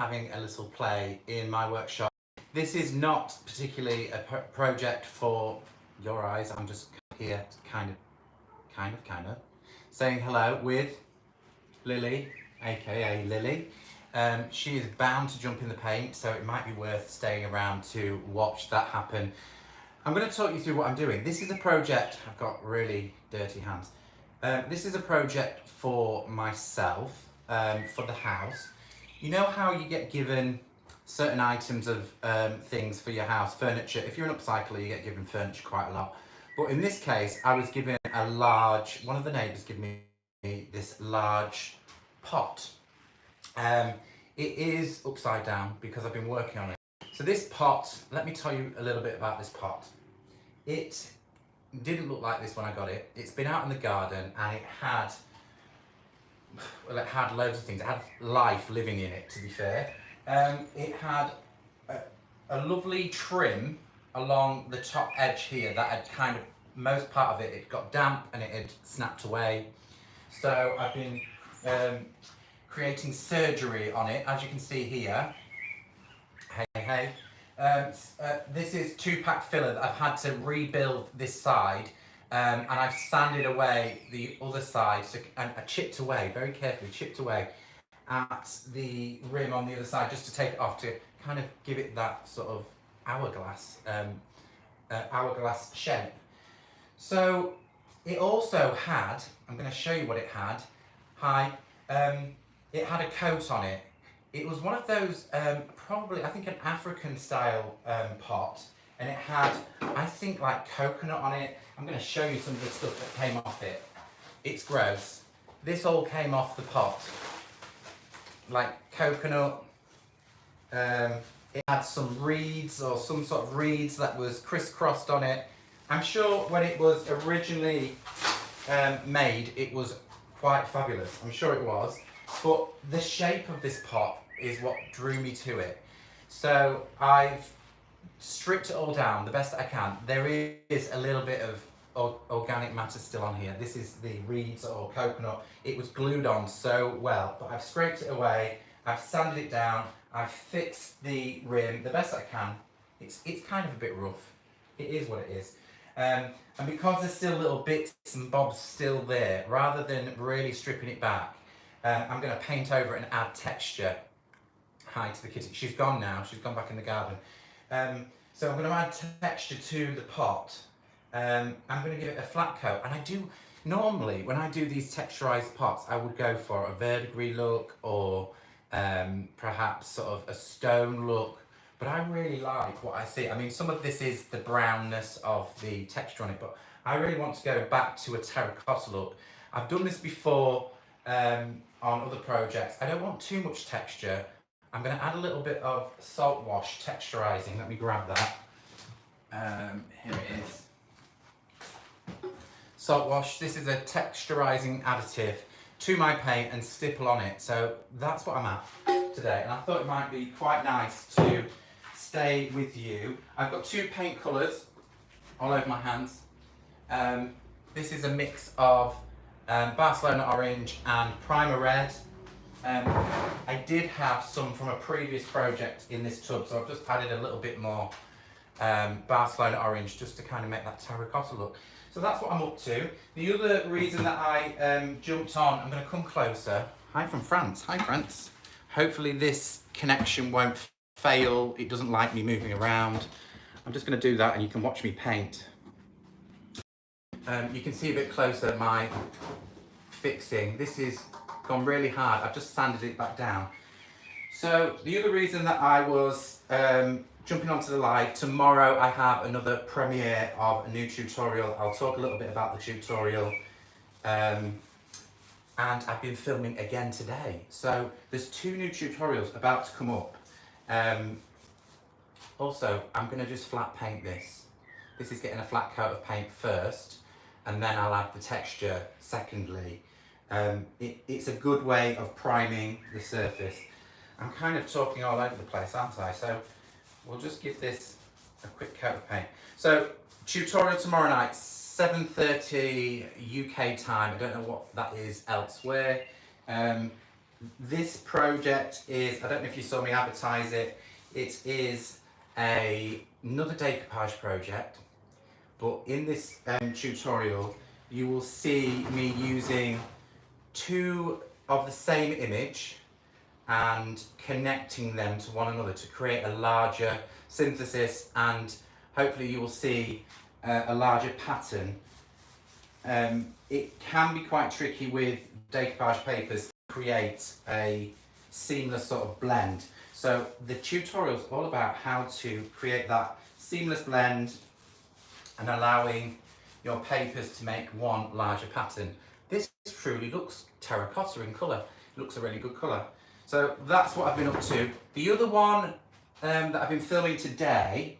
having a little play in my workshop. This is not particularly a project for your eyes. I'm just here to kind of saying hello with Lily, aka Lily. She is bound to jump in the paint, so it might be worth staying around to watch that happen. I'm going to talk you through what I'm doing. This is a project, I've got really dirty hands. This is a project for myself, for the house. You know how you get given certain items of things for your house, furniture. If you're an upcycler, you get given furniture quite a lot. But in this case, I was given a large, one of the neighbours gave me this large pot. It is upside down because I've been working on it. So this pot, let me tell you a little bit about this pot. It didn't look like this when I got it. It's been out in the garden and it had loads of things. It had life living in it, to be fair. It had a lovely trim along the top edge here that had kind of, most part of it, it got damp and it had snapped away. So I've been creating surgery on it, as you can see here. Hey. This is 2-pack filler that I've had to rebuild this side. And I've sanded away the other side and I chipped away, very carefully chipped away at the rim on the other side just to take it off to kind of give it that sort of hourglass shape. So it also had, I'm going to show you what it had. It had a coat on it. It was one of those, probably, I think an African style pot. And it had, I think, like coconut on it. I'm going to show you some of the stuff that came off it. It's gross. This all came off the pot. Like coconut. It had some reeds or some sort of reeds that was crisscrossed on it. I'm sure when it was originally made, it was quite fabulous. I'm sure it was. But the shape of this pot is what drew me to it. So I've stripped it all down the best I can. There is a little bit of organic matter still on here. This is the reeds or coconut. It was glued on so well, but I've scraped it away, I've sanded it down, I've fixed the rim the best I can. It's kind of a bit rough. It is what it is. And because there's still little bits and bobs still there, rather than really stripping it back, I'm going to paint over it and add texture. Hi to the kitty. She's gone now. She's gone back in the garden. So I'm going to add texture to the pot. I'm going to give it a flat coat. And I do, normally when I do these texturized pots, I would go for a verdigris look or perhaps sort of a stone look. But I really like what I see. I mean, some of this is the brownness of the texture on it, but I really want to go back to a terracotta look. I've done this before on other projects. I don't want too much texture. I'm going to add a little bit of salt wash texturizing. Let me grab that. Here it is. Salt wash. This is a texturizing additive to my paint and stipple on it. So that's what I'm at today. And I thought it might be quite nice to stay with you. I've got 2 paint colours all over my hands. This is a mix of Barcelona orange and primer red. I did have some from a previous project in this tub, so I've just added a little bit more Barcelona orange just to kind of make that terracotta look. So that's what I'm up to. The other reason that I jumped on, I'm going to come closer. Hi from France. Hi France. Hopefully this connection won't fail. It doesn't like me moving around. I'm just going to do that and you can watch me paint. You can see a bit closer my fixing. This is gone really hard. I've just sanded it back down. So the other reason that I was jumping onto the live, tomorrow I have another premiere of a new tutorial. I'll talk a little bit about the tutorial. And I've been filming again today. So there's 2 new tutorials about to come up. Also, I'm going to just flat paint this. This is getting a flat coat of paint first, and then I'll add the texture secondly. It's a good way of priming the surface. I'm kind of talking all over the place, aren't I? So we'll just give this a quick coat of paint. So tutorial tomorrow night, 7:30 UK time. I don't know what that is elsewhere. This project is, I don't know if you saw me advertise it, it is another decoupage project, but in this tutorial you will see me using two of the same image and connecting them to one another to create a larger synthesis, and hopefully you will see a larger pattern. It can be quite tricky with decoupage papers to create a seamless sort of blend. So the tutorial is all about how to create that seamless blend and allowing your papers to make one larger pattern. This truly looks terracotta in colour. It looks a really good colour. So that's what I've been up to. The other one that I've been filming today,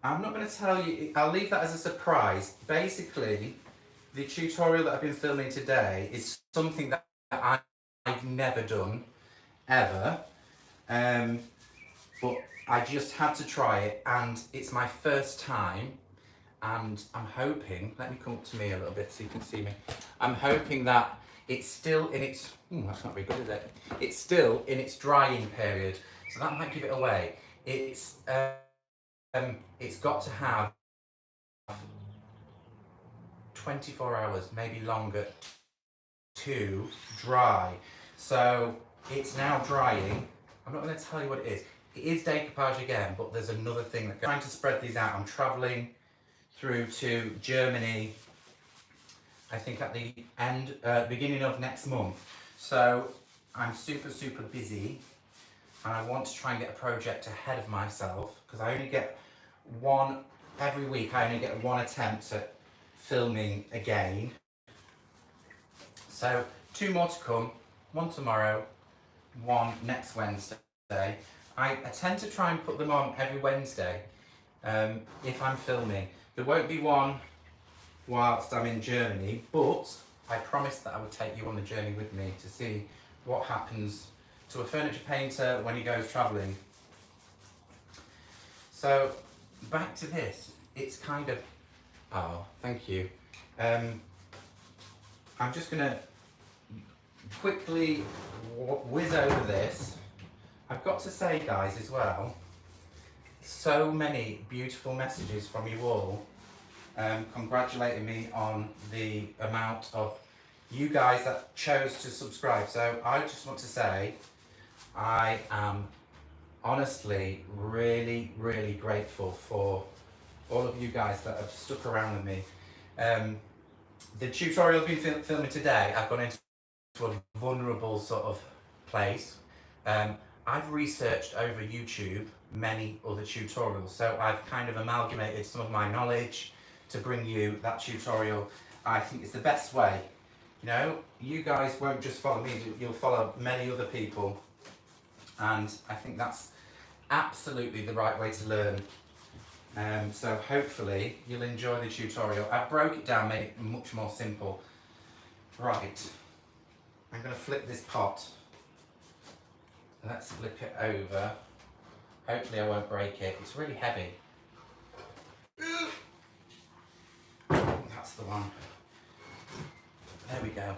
I'm not going to tell you, I'll leave that as a surprise. Basically, the tutorial that I've been filming today is something that I've never done, ever. But I just had to try it, and it's my first time, and I'm hoping, let me come up to me a little bit so you can see me. I'm hoping that it's still in its, that's not very good, is it? It's still in its drying period, so that might give it away. It's got to have 24 hours, maybe longer, to dry. So it's now drying. I'm not going to tell you what it is. It is decoupage again, but there's another thing that I'm trying to spread these out. I'm travelling through to Germany, I think at the beginning of next month. So I'm super busy, and I want to try and get a project ahead of myself, because I only get one, every week I only get one attempt at filming again. So 2 more to come, one tomorrow, one next Wednesday. I tend to try and put them on every Wednesday if I'm filming. There won't be one whilst I'm in Germany, but I promised that I would take you on the journey with me to see what happens to a furniture painter when he goes travelling. So back to this, it's kind of, oh, thank you. I'm just going to quickly whiz over this. I've got to say, guys, as well, so many beautiful messages from you all congratulating me on the amount of you guys that chose to subscribe. So I just want to say I am honestly really grateful for all of you guys that have stuck around with me. The tutorial I've been filming today, I've gone into a vulnerable sort of place. I've researched over YouTube many other tutorials, so I've kind of amalgamated some of my knowledge to bring you that tutorial. I think it's the best way. You know, you guys won't just follow me, you'll follow many other people, and I think that's absolutely the right way to learn. So hopefully you'll enjoy the tutorial. I broke it down, made it much more simple. Right, I'm going to flip this pot. Let's flip it over. Hopefully I won't break it. It's really heavy. That's the one. There we go.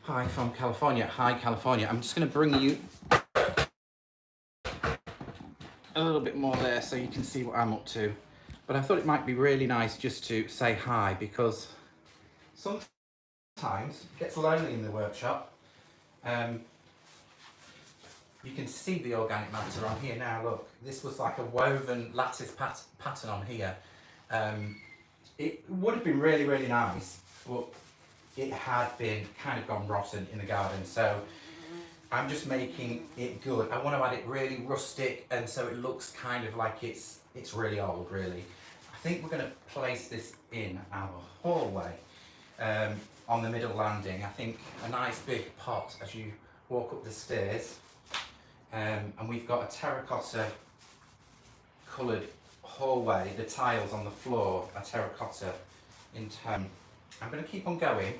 Hi from California. Hi California. I'm just going to bring you a little bit more there so you can see what I'm up to. But I thought it might be really nice just to say hi, because sometimes it gets lonely in the workshop. You can see the organic matter on here now, look. This was like a woven lattice pattern on here. It would have been really nice, but it had been kind of gone rotten in the garden. So I'm just making it good. I want to add it really rustic, and so it looks kind of like it's really old, really. I think we're going to place this in our hallway on the middle landing. I think a nice big pot as you walk up the stairs. And we've got a terracotta coloured hallway. The tiles on the floor are terracotta in tone. I'm going to keep on going.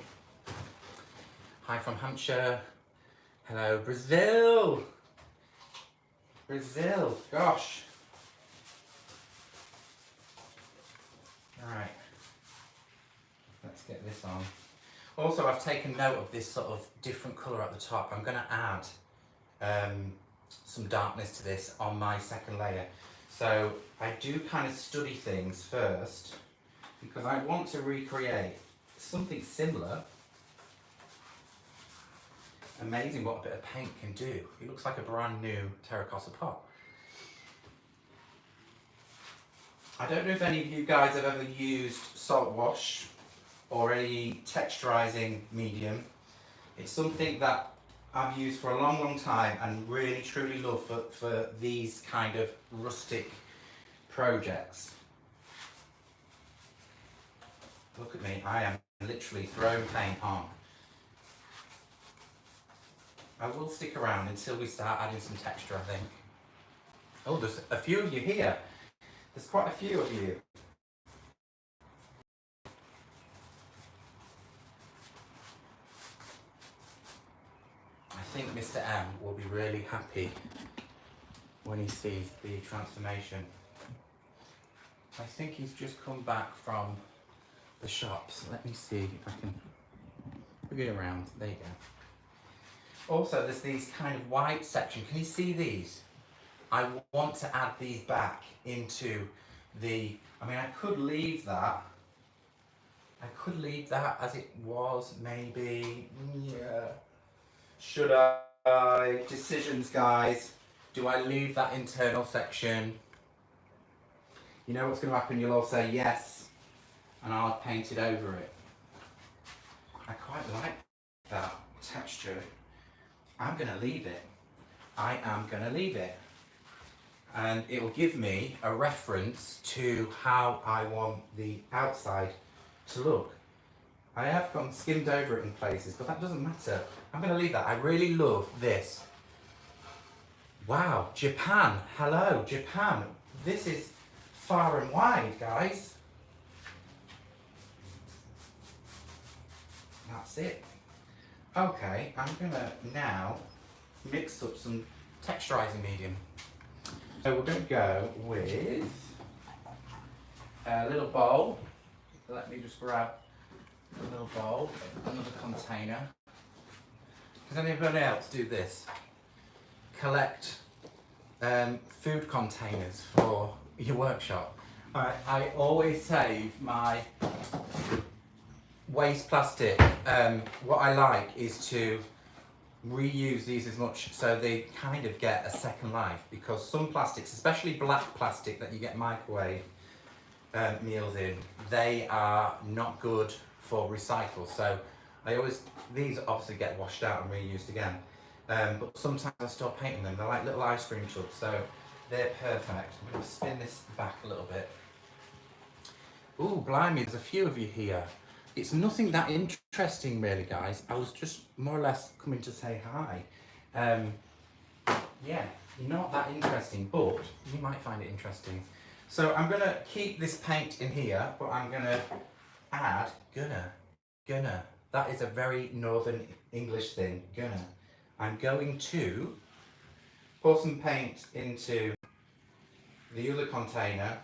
Hi from Hampshire. Hello Brazil. Brazil, gosh. Alright, let's get this on. Also, I've taken note of this sort of different colour at the top. I'm going to add some darkness to this on my second layer. So I do kind of study things first because I want to recreate something similar. Amazing what a bit of paint can do. It looks like a brand new terracotta pot. I don't know if any of you guys have ever used salt wash or any texturizing medium. It's something that I've used for a long time and really truly love for these kind of rustic projects. Look at me, I am literally throwing paint on. I will stick around until we start adding some texture, I think. Oh, there's a few of you here. There's quite a few of you. I think Mr. M will be really happy when he sees the transformation. I think he's just come back from the shops. Let me see if I can move it around. There you go. Also, there's these kind of white section. Can you see these? I want to add these back into the, I mean, I could leave that. I could leave that as it was, maybe. Yeah. Should I? Decisions, guys. Do I leave that internal section? You know what's going to happen? You'll all say yes, and I'll have painted over it. I quite like that texture. I'm going to leave it. I am going to leave it. And it will give me a reference to how I want the outside to look. I have skimmed over it in places, but that doesn't matter. I'm going to leave that. I really love this. Wow, Japan. Hello, Japan. This is far and wide, guys. That's it. Okay, I'm going to now mix up some texturizing medium. So we're going to go with a little bowl. Let me just grab a little bowl, another container. Does anybody else do this? Collect food containers for your workshop. I always save my waste plastic. What I like is to reuse these as much so they kind of get a second life, because some plastics, especially black plastic that you get microwave meals in, they are not good for recycle. So these obviously get washed out and reused again, but sometimes I still paint in them. They're like little ice cream tubs, so they're perfect. I'm going to spin this back a little bit. Ooh, blimey, there's a few of you here. It's nothing that interesting really, guys. I was just more or less coming to say hi. Yeah, not that interesting, but you might find it interesting. So I'm gonna keep this paint in here, but I'm gonna add, gonna. That is a very Northern English thing, gonna. I'm going to pour some paint into the other container.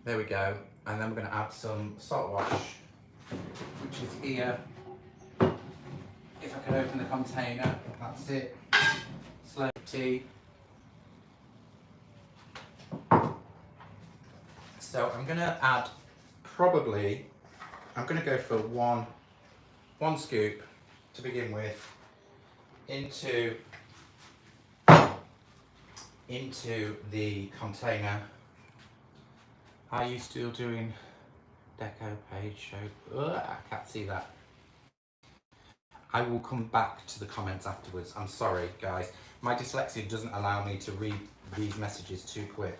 There we go. And then we're going to add some salt wash, which is here. If I can open the container, that's it. Slow tea. So I'm going to add probably, I'm going to go for one scoop to begin with into the container. Are you still doing deco page show? Ugh, I can't see that. I will come back to the comments afterwards. I'm sorry, guys. My dyslexia doesn't allow me to read these messages too quick.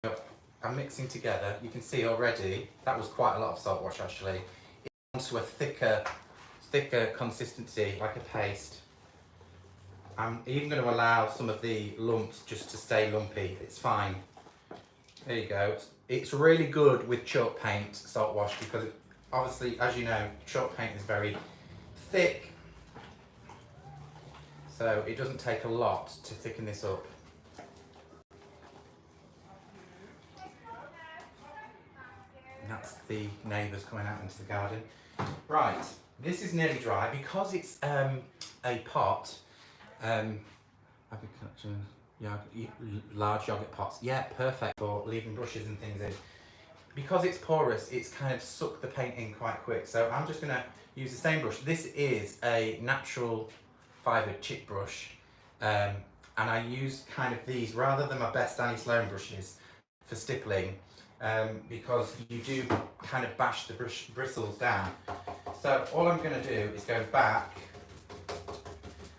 So I'm mixing together. You can see already, that was quite a lot of salt wash actually. It wants to a thicker consistency, like a paste. I'm even going to allow some of the lumps just to stay lumpy. It's fine. There you go. It's really good with chalk paint, salt wash, because obviously, as you know, chalk paint is very thick. So it doesn't take a lot to thicken this up. And that's the neighbours coming out into the garden. Right, this is nearly dry because it's a pot. I've been collecting large yogurt pots. Yeah, perfect for leaving brushes and things in. Because it's porous, it's kind of sucked the paint in quite quick. So I'm just going to use the same brush. This is a natural fibre chip brush. And I use kind of these rather than my best Danny Sloan brushes for stippling, because you do kind of bash the bristles down. So all I'm going to do is go back,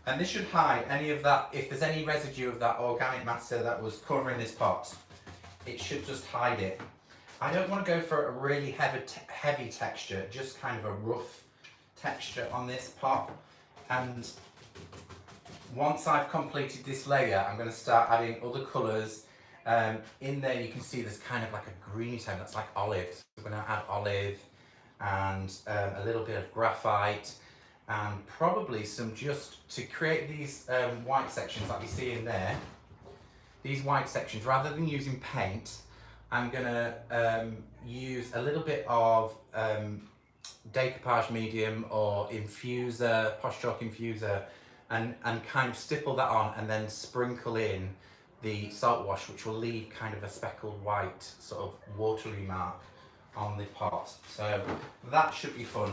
and this should hide any of that. If there's any residue of that organic matter that was covering this pot, it should just hide it. I don't want to go for a really heavy texture, just kind of a rough texture on this pot. And once I've completed this layer, I'm going to start adding other colours. In there you can see there's kind of like a greeny tone that's like olive. So I'm going to add olive and a little bit of graphite and probably some, just to create these white sections like you see in there. These white sections, rather than using paint, I'm going to use a little bit of decoupage medium or infuser, Posh Chalk infuser, and kind of stipple that on and then sprinkle in the salt wash, which will leave kind of a speckled white sort of watery mark on the pot. So that should be fun.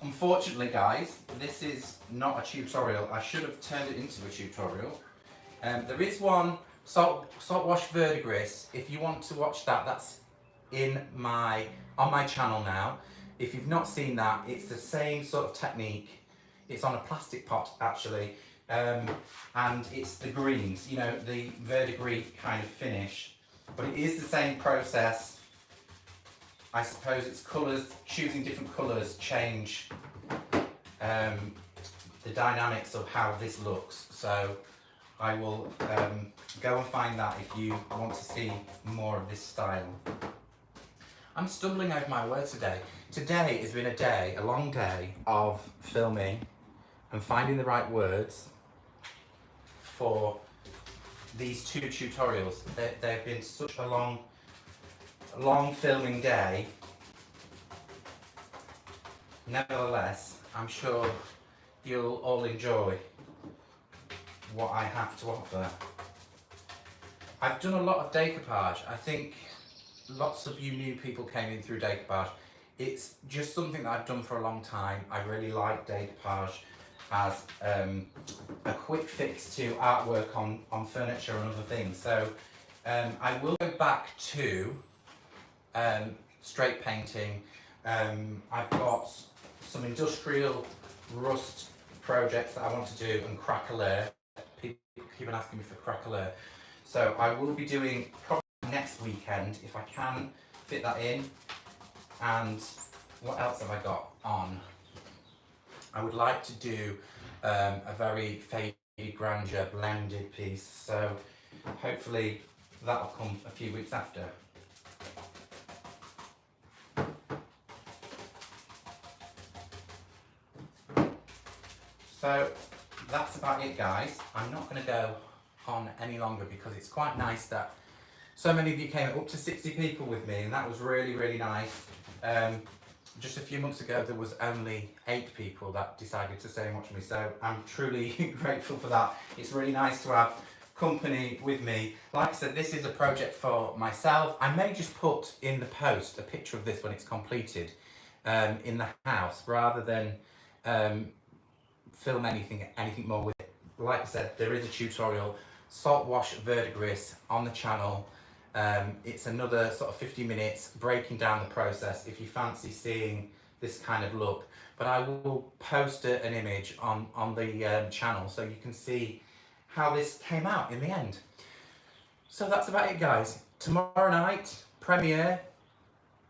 Unfortunately guys, this is not a tutorial. I should have turned it into a tutorial. There is one salt wash verdigris. If you want to watch that, that's on my channel now. If you've not seen that, it's the same sort of technique. It's on a plastic pot actually, and it's the greens, you know, the verdigris kind of finish, but it is the same process. I suppose it's colours, choosing different colours change the dynamics of how this looks. So I will go and find that if you want to see more of this style. I'm stumbling over my words today. Today has been a long day of filming and finding the right words for these two tutorials. They've been such a long filming day. Nevertheless, I'm sure you'll all enjoy what I have to offer. I've done a lot of decoupage. I think lots of you new people came in through decoupage. It's just something that I've done for a long time. I really like decoupage as a quick fix to artwork on furniture and other things. So I will go back to straight painting. I've got some industrial rust projects that I want to do and craquelure. People keep on asking me for craquelure. So I will be doing probably next weekend if I can fit that in. And what else have I got on? I would like to do a very faded grandeur blended piece, so hopefully that'll come a few weeks after. So that's about it guys. I'm not going to go on any longer because it's quite nice that so many of you came, up to 60 people with me, and that was really nice. Just a few months ago there was only 8 people that decided to stay and watch me, so I'm truly grateful for that. It's really nice to have company with me. Like I said, this is a project for myself. I may just put in the post a picture of this when it's completed in the house, rather than film anything more with it. Like I said, there is a tutorial, salt wash verdigris, on the channel. It's another sort of 50 minutes breaking down the process if you fancy seeing this kind of look. But I will post an image on the channel so you can see how this came out in the end. So that's about it guys. Tomorrow night, premiere,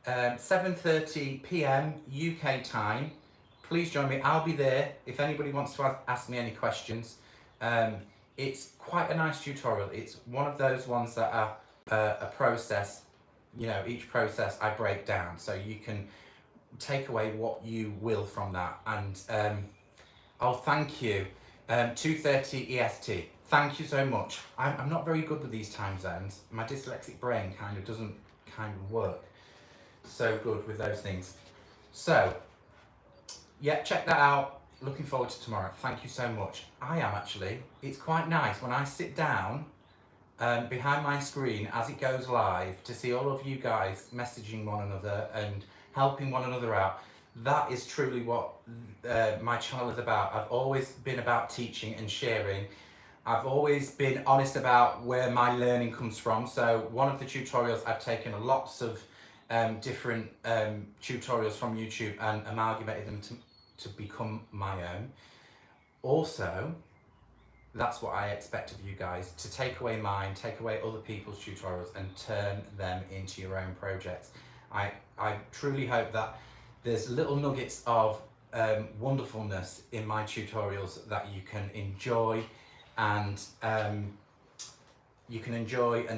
7:30 p.m. UK time. Please join me. I'll be there if anybody wants to ask me any questions. It's quite a nice tutorial. It's one of those ones that are a process, you know, each process I break down so you can take away what you will from that. And I'll thank you. 2:30 EST. Thank you so much. I'm not very good with these time zones. My dyslexic brain kind of doesn't work. so good with those things. So, yeah, check that out. Looking forward to tomorrow. Thank you so much. I am actually. It's quite nice when I sit down behind my screen as it goes live to see all of you guys messaging one another and helping one another out. That is truly what my channel is about. I've always been about teaching and sharing. I've always been honest about where my learning comes from. So one of the tutorials, I've taken lots of different tutorials from YouTube and amalgamated them to become my own. Also, that's what I expect of you guys, to take away mine, take away other people's tutorials and turn them into your own projects. I truly hope that there's little nuggets of wonderfulness in my tutorials that you can enjoy and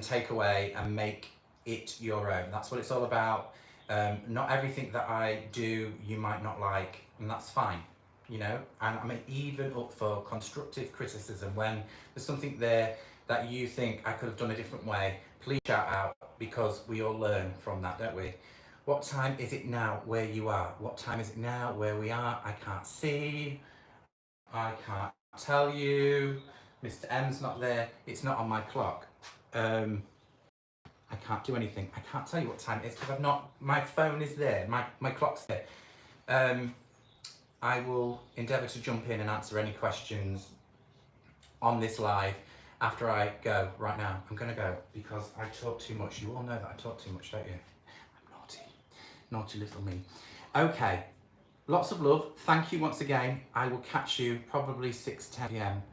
take away and make it your own. That's what it's all about. Not everything that I do you might not like, and that's fine. You know, and I'm even up for constructive criticism. When there's something there that you think I could have done a different way, please shout out, because we all learn from that, don't we? What time is it now where you are? What time is it now where we are? I can't see. I can't tell you. Mr. M's not there. It's not on my clock. I can't do anything. I can't tell you what time it is because I've not. My phone is there. My clock's there. I will endeavour to jump in and answer any questions on this live after I go. Right now, I'm going to go because I talk too much. You all know that I talk too much, don't you? I'm naughty. Naughty little me. Okay, lots of love. Thank you once again. I will catch you probably 6:10 p.m.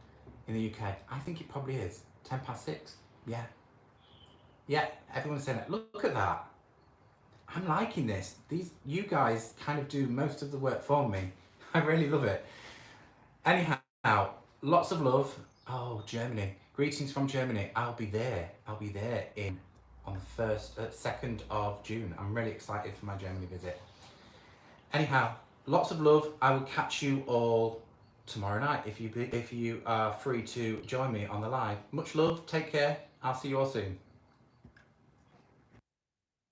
in the UK. I think it probably is. 10 past 6? Yeah. Yeah, everyone's saying that. Look at that. I'm liking this. You guys kind of do most of the work for me. I really love it. Anyhow, lots of love. Oh, Germany. Greetings from Germany. I'll be there on the 2nd of June. I'm really excited for my Germany visit. Anyhow, lots of love. I will catch you all tomorrow night if you are free to join me on the live. Much love. Take care. I'll see you all soon.